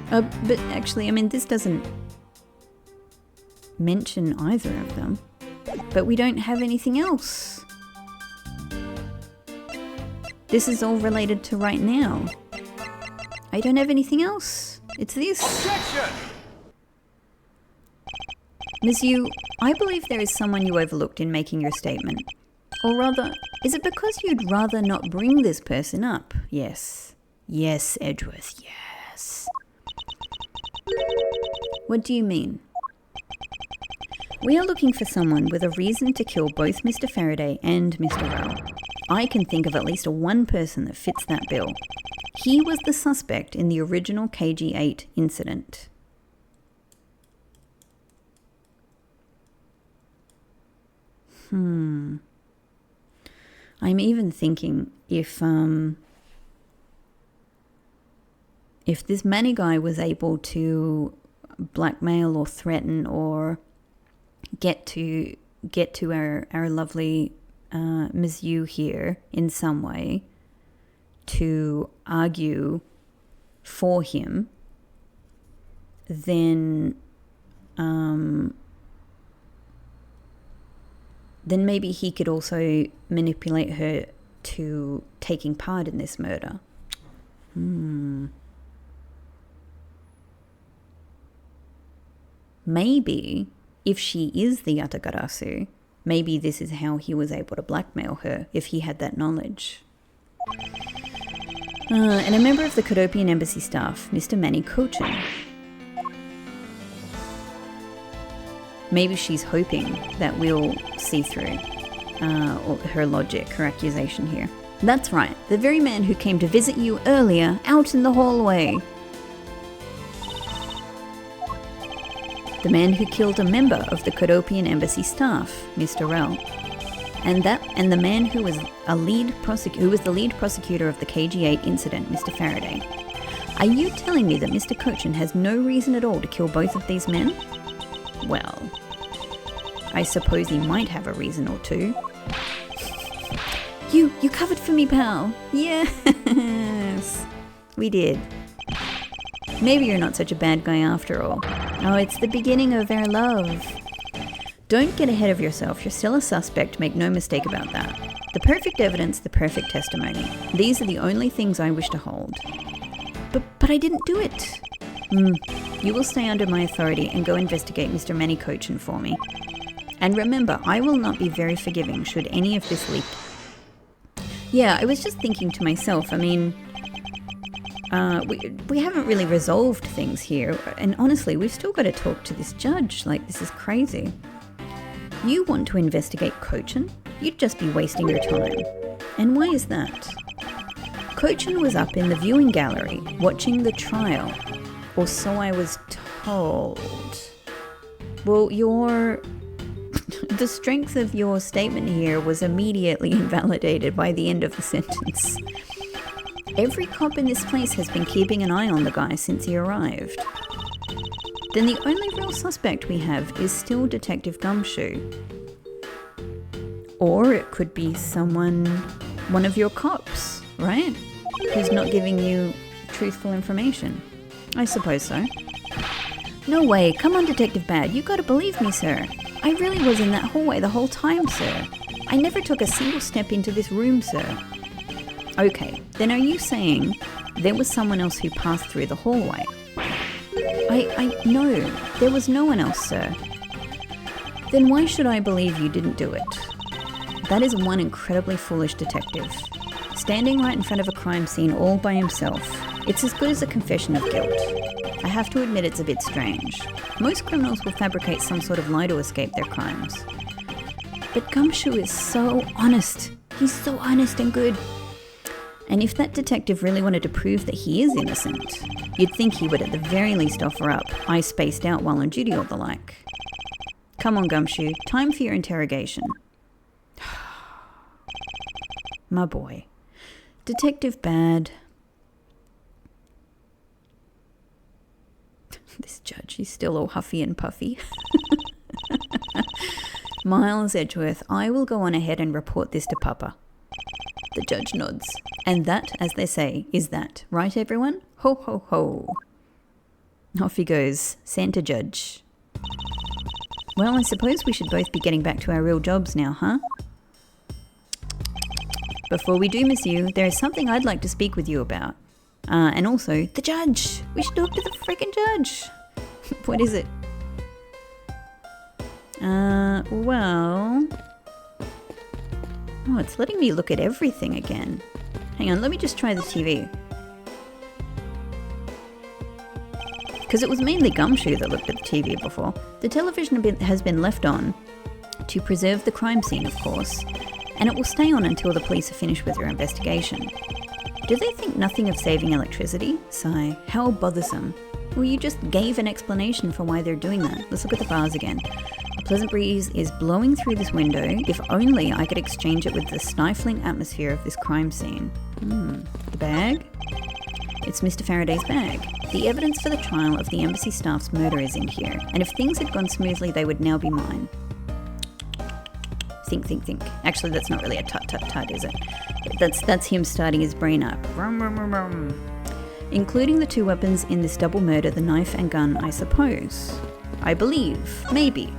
But actually, I mean, this doesn't mention either of them. But we don't have anything else. This is all related to right now. I don't have anything else. It's this. Objection! Ms. Yu, I believe there is someone you overlooked in making your statement. Or rather, is it because you'd rather not bring this person up? Yes. Yes, Edgeworth, yes. What do you mean? We are looking for someone with a reason to kill both Mr. Faraday and Mr. Rel. I can think of at least one person that fits that bill. He was the suspect in the original KG8 incident. I'm even thinking if this Manny guy was able to blackmail or threaten or get to our lovely Ms. Yu here in some way to argue for him, then maybe he could also manipulate her to taking part in this murder. Maybe if she is the Yatagarasu, maybe this is how he was able to blackmail her, if he had that knowledge. And a member of the Kodopian embassy staff, Mr. Manny Cochin. Maybe she's hoping that we'll see through her logic, her accusation here. That's right, the very man who came to visit you earlier out in the hallway. The man who killed a member of the Kodopian embassy staff, Mr. Rel. And the man who was the lead prosecutor of the KG8 incident, Mr. Faraday. Are you telling me that Mr. Cochin has no reason at all to kill both of these men? Well, I suppose he might have a reason or two. You covered for me, pal. Yes, we did. Maybe you're not such a bad guy after all. Oh, it's the beginning of our love. Don't get ahead of yourself. You're still a suspect, make no mistake about that. The perfect evidence, the perfect testimony. These are the only things I wish to hold. But I didn't do it. You will stay under my authority and go investigate Mr. Manny Cochin for me. And remember, I will not be very forgiving should any of this leak. Yeah, I was just thinking to myself, I mean, we haven't really resolved things here. And honestly, we've still got to talk to this judge. Like, this is crazy. You want to investigate Cochin? You'd just be wasting your time. And why is that? Cochin was up in the viewing gallery watching the trial, or so I was told. Well, the strength of your statement here was immediately invalidated by the end of the sentence. Every cop in this place has been keeping an eye on the guy since he arrived. Then the only real suspect we have is still Detective Gumshoe. Or it could be one of your cops, right? Who's not giving you truthful information. I suppose so. No way, come on Detective Bad, you gotta believe me, sir. I really was in that hallway the whole time, sir. I never took a single step into this room, sir. Okay, then are you saying there was someone else who passed through the hallway? No, there was no one else, sir. Then why should I believe you didn't do it? That is one incredibly foolish detective. Standing right in front of a crime scene all by himself. It's as good as a confession of guilt. I have to admit it's a bit strange. Most criminals will fabricate some sort of lie to escape their crimes. But Gumshoe is so honest. He's so honest and good. And if that detective really wanted to prove that he is innocent, you'd think he would at the very least offer up, I spaced out while on duty or the like. Come on, Gumshoe, time for your interrogation. My boy. Detective Bad. This judge, he's still all huffy and puffy. Miles Edgeworth, I will go on ahead and report this to Papa. The judge nods. And that, as they say, is that. Right, everyone? Ho, ho, ho. Off he goes. Santa Judge. Well, I suppose we should both be getting back to our real jobs now, huh? Before we do, miss you, there is something I'd like to speak with you about. And also, the judge. We should talk to the freaking judge. What is it? Well... Oh, it's letting me look at everything again. Hang on, let me just try the TV. Because it was mainly Gumshoe that looked at the TV before. The television has been left on to preserve the crime scene, of course, and it will stay on until the police are finished with their investigation. Do they think nothing of saving electricity? Sigh, how bothersome. Well, you just gave an explanation for why they're doing that. Let's look at the bars again. A pleasant breeze is blowing through this window. If only I could exchange it with the stifling atmosphere of this crime scene. The bag? It's Mr. Faraday's bag. The evidence for the trial of the embassy staff's murder is in here, and if things had gone smoothly, they would now be mine. Think, think, think. Actually, that's not really a tut-tut-tut, is it? That's him starting his brain up. Rum, rum, rum, rum. Including the two weapons in this double murder, the knife and gun, I suppose. I believe. Maybe.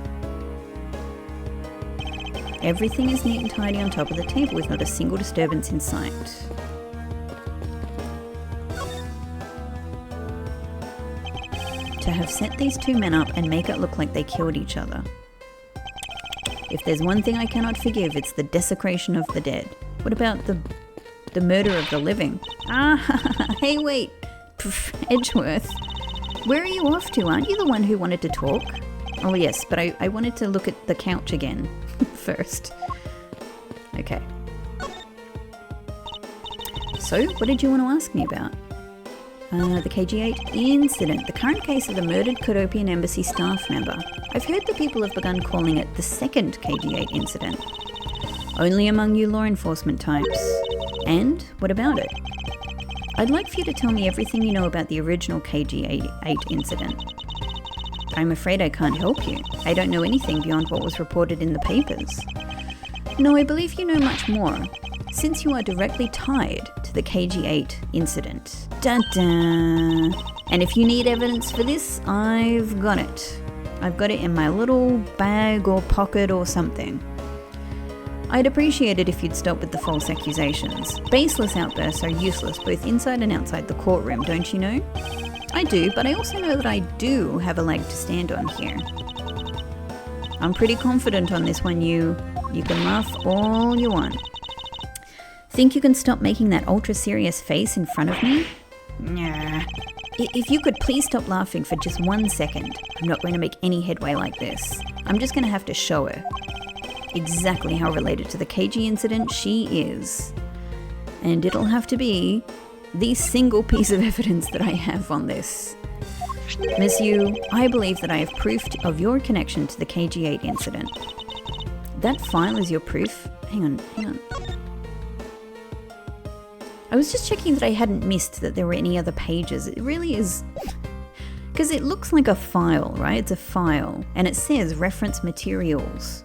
Everything is neat and tidy on top of the table with not a single disturbance in sight. To have set these two men up and make it look like they killed each other. If there's one thing I cannot forgive, it's the desecration of the dead. What about the murder of the living? Ah, hey wait, Edgeworth. Where are you off to? Aren't you the one who wanted to talk? Oh yes, but I wanted to look at the couch again first. Okay. So, what did you want to ask me about? The KG8 incident, the current case of the murdered Kodopian embassy staff member. I've heard that people have begun calling it the second KG8 incident. Only among you law enforcement types. And what about it? I'd like for you to tell me everything you know about the original KG8 incident. I'm afraid I can't help you. I don't know anything beyond what was reported in the papers. No, I believe you know much more, since you are directly tied to the KG8 incident. Dun-dun! And if you need evidence for this, I've got it. I've got it in my little bag or pocket or something. I'd appreciate it if you'd stop with the false accusations. Baseless outbursts are useless both inside and outside the courtroom, don't you know? I do, but I also know that I do have a leg to stand on here. I'm pretty confident on this one, you can laugh all you want. Think you can stop making that ultra-serious face in front of me? Nah. If you could please stop laughing for just 1 second, I'm not going to make any headway like this. I'm just going to have to show her exactly how related to the KG incident she is. And it'll have to be the single piece of evidence that I have on this. Monsieur, I believe that I have proof of your connection to the KG8 incident. That file is your proof. Hang on. I was just checking that I hadn't missed that there were any other pages. It really is... Because it looks like a file, right? It's a file. And it says reference materials.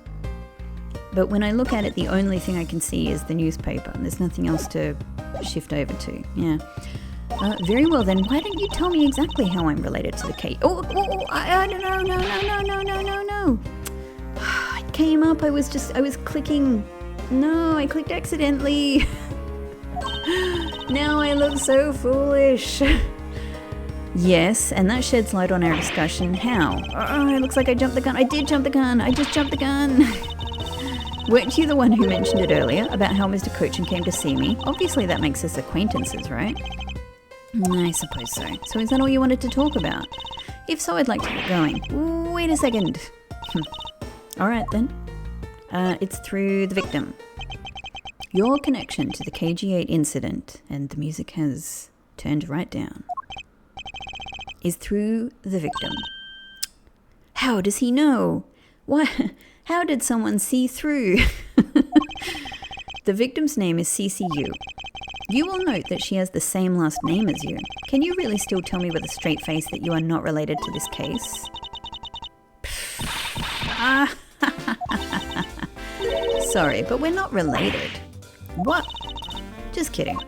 But when I look at it, the only thing I can see is the newspaper. There's nothing else to shift over to. Yeah. Very well then, why don't you tell me exactly how I'm related to the K... I don't know, no. It came up, I was clicking... No, I clicked accidentally. Now I look so foolish. Yes, and that sheds light on our discussion. How? It looks like I jumped the gun. I did jump the gun. I just jumped the gun. Weren't you the one who mentioned it earlier about how Mr. Cochin came to see me? Obviously that makes us acquaintances, right? I suppose so. So is that all you wanted to talk about? If so, I'd like to get going. Wait a second. Alright then. It's through the victim. Your connection to the KG8 incident, and the music has turned right down, is through the victim. How does he know? Why? How did someone see through? The victim's name is CCU. You will note that she has the same last name as you. Can you really still tell me with a straight face that you are not related to this case? Sorry, but we're not related. What? Just kidding.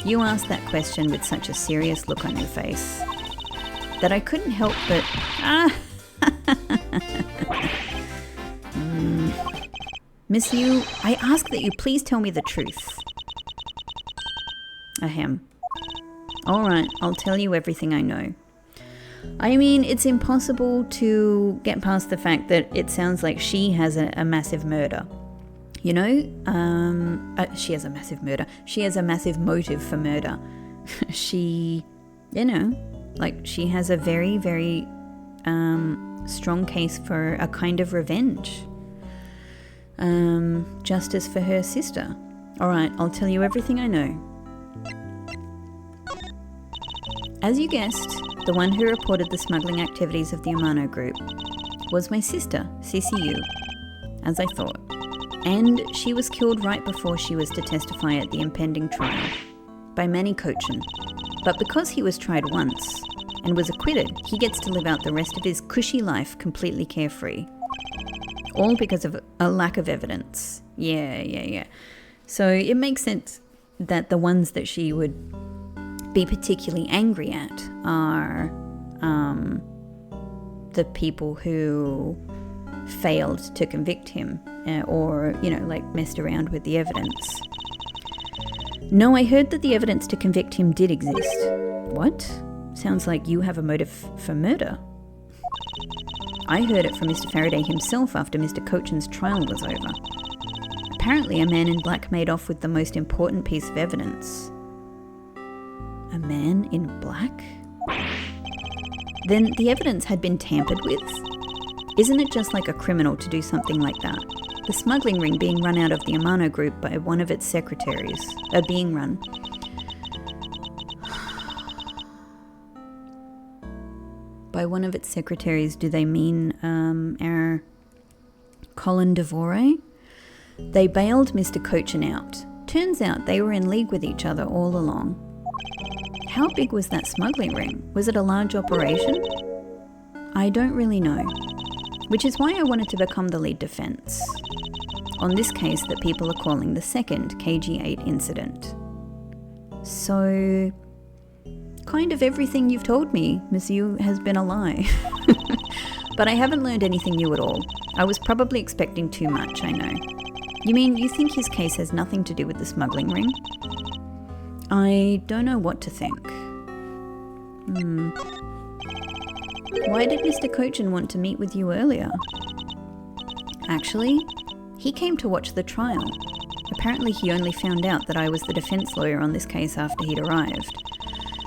You asked that question with such a serious look on your face that I couldn't help but... Monsieur, I ask that you please tell me the truth. Ahem. Alright, I'll tell you everything I know. I mean, it's impossible to get past the fact that it sounds like she has a massive murder. You know? She has a massive murder. She has a massive motive for murder. She, you know, like she has a very, very strong case for a kind of revenge. Justice for her sister. Alright, I'll tell you everything I know. As you guessed, the one who reported the smuggling activities of the Amano group was my sister, CCU, as I thought. And she was killed right before she was to testify at the impending trial by Manny Cochin. But because he was tried once and was acquitted, he gets to live out the rest of his cushy life completely carefree. All because of a lack of evidence. Yeah. So it makes sense that the ones that she would be particularly angry at are the people who failed to convict him or, you know, like messed around with the evidence. No, I heard that the evidence to convict him did exist. What? Sounds like you have a motive for murder. I heard it from Mr. Faraday himself after Mr. Cochin's trial was over. Apparently a man in black made off with the most important piece of evidence. A man in black? Then the evidence had been tampered with? Isn't it just like a criminal to do something like that? The smuggling ring being run out of the Amano group by one of its secretaries. Being run. By one of its secretaries, do they mean our Colin Devore? They bailed Mr. Cochin out. Turns out they were in league with each other all along. How big was that smuggling ring? Was it a large operation? I don't really know. Which is why I wanted to become the lead defense on this case that people are calling the second KG8 incident. So, kind of everything you've told me, monsieur, has been a lie. But I haven't learned anything new at all. I was probably expecting too much, I know. You mean you think his case has nothing to do with the smuggling ring? I don't know what to think. Why did Mr. Cochin want to meet with you earlier? Actually, he came to watch the trial. Apparently he only found out that I was the defense lawyer on this case after he'd arrived.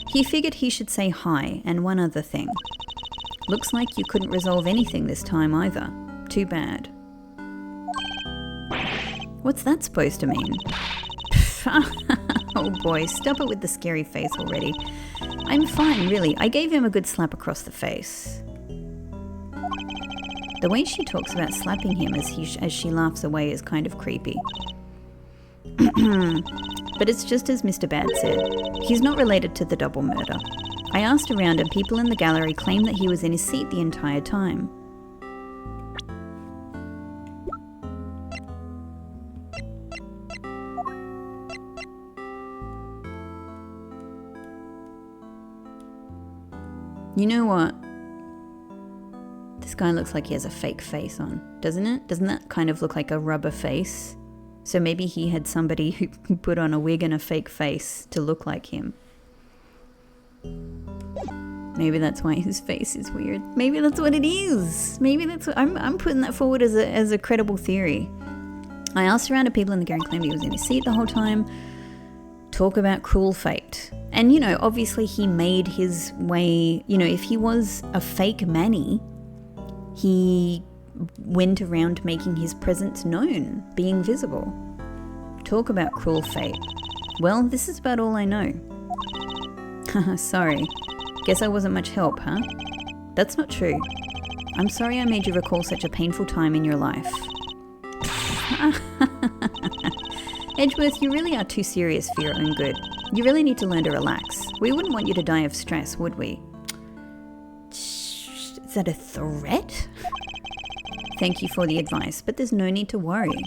He figured he should say hi and one other thing. Looks like you couldn't resolve anything this time either. Too bad. What's that supposed to mean? Oh boy, stop it with the scary face already. I'm fine, really. I gave him a good slap across the face. The way she talks about slapping him as she laughs away is kind of creepy. But it's just as Mr. Bad said. He's not related to the double murder. I asked around and people in the gallery claim that he was in his seat the entire time. You know what? This guy looks like he has a fake face on, doesn't it? Doesn't that kind of look like a rubber face? So maybe he had somebody who put on a wig and a fake face to look like him. Maybe that's why his face is weird. Maybe that's what it is. Maybe that's what I'm putting that forward as a credible theory. I asked around to people in the gallery and claimed he was in his seat the whole time. Talk about cruel fate. And, you know, obviously he made his way, you know, if he was a fake Manny, he went around making his presence known, being visible. Talk about cruel fate. Well, this is about all I know. Sorry. Guess I wasn't much help, huh? That's not true. I'm sorry I made you recall such a painful time in your life. Edgeworth, you really are too serious for your own good. You really need to learn to relax. We wouldn't want you to die of stress, would we? Is that a threat? Thank you for the advice, but there's no need to worry.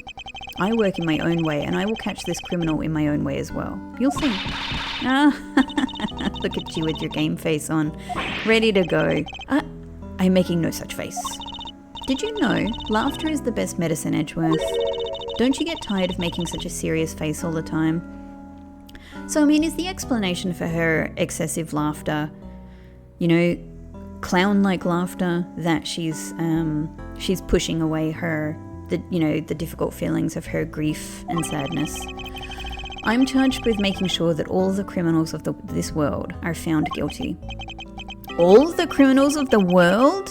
I work in my own way, and I will catch this criminal in my own way as well. You'll see. Look at you with your game face on, ready to go. I'm making no such face. Did you know laughter is the best medicine, Edgeworth? Don't you get tired of making such a serious face all the time? So, I mean, is the explanation for her excessive laughter, you know, clown-like laughter, that she's pushing away the difficult feelings of her grief and sadness? I'm charged with making sure that all the criminals of this world are found guilty. All the criminals of the world?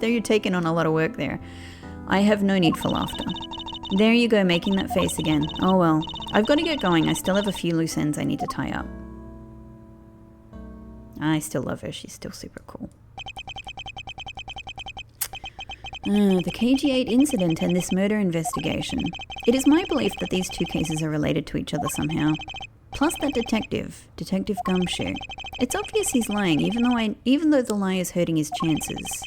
You're taking on a lot of work there. I have no need for laughter. There you go, making that face again. Oh well. I've got to get going. I still have a few loose ends I need to tie up. I still love her. She's still super cool. The KG8 incident and this murder investigation. It is my belief that these two cases are related to each other somehow. Plus that detective, Detective Gumshoe. It's obvious he's lying, even though the lie is hurting his chances.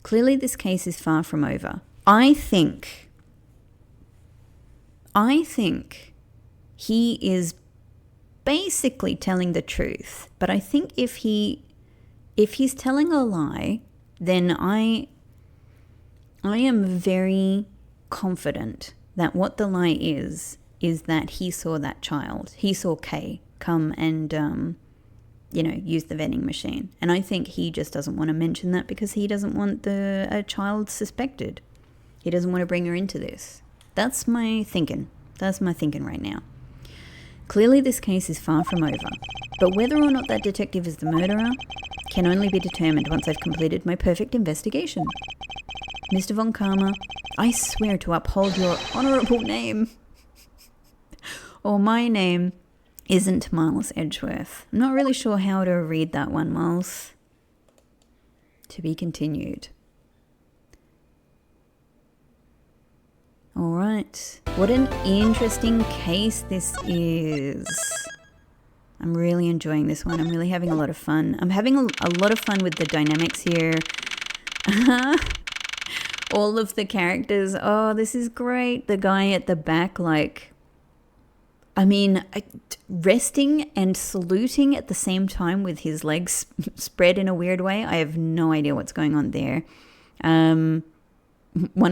Clearly this case is far from over. I think he is basically telling the truth. But I think if he's telling a lie, then I am very confident that what the lie is that he saw that child. He saw Kay come and use the vending machine. And I think he just doesn't want to mention that because he doesn't want a child suspected. He doesn't want to bring her into this. That's my thinking. That's my thinking right now. Clearly this case is far from over. But whether or not that detective is the murderer can only be determined once I've completed my perfect investigation. Mr. Von Karma, I swear to uphold your honourable name. Or my name isn't Miles Edgeworth. I'm not really sure how to read that one, Miles. To be continued. Alright. What an interesting case this is. I'm really enjoying this one. I'm really having a lot of fun. I'm having a lot of fun with the dynamics here. All of the characters. Oh, this is great. The guy at the back, like, I mean, resting and saluting at the same time with his legs spread in a weird way. I have no idea what's going on there. One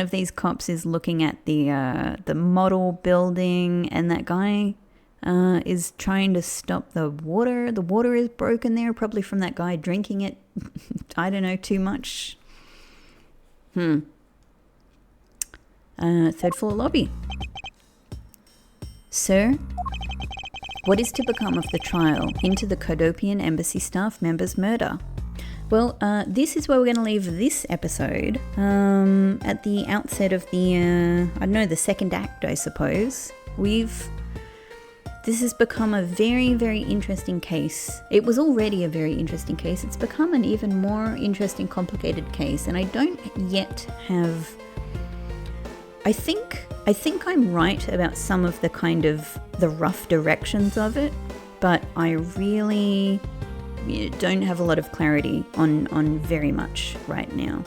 of these cops is looking at the model building, and that guy is trying to stop the water. The water is broken there, probably from that guy drinking it. I don't know, too much. Third floor lobby. Sir, what is to become of the trial into the Kodopian embassy staff member's murder? Well, this is where we're going to leave this episode. At the outset of the, the second act, I suppose. This has become a very, very interesting case. It was already a very interesting case. It's become an even more interesting, complicated case. And I don't yet have... I think I'm right about some of the kind of the rough directions of it, but I really don't have a lot of clarity on very much right now.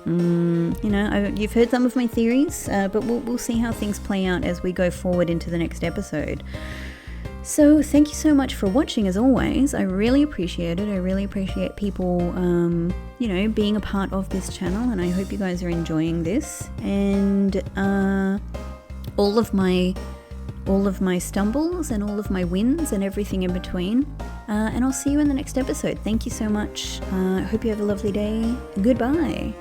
You've heard some of my theories, but we'll see how things play out as we go forward into the next episode. So thank you so much for watching, as always. I really appreciate it. I really appreciate people, being a part of this channel, and I hope you guys are enjoying this. And all of my stumbles and all of my wins and everything in between. And I'll see you in the next episode. Thank you so much. Hope you have a lovely day. Goodbye.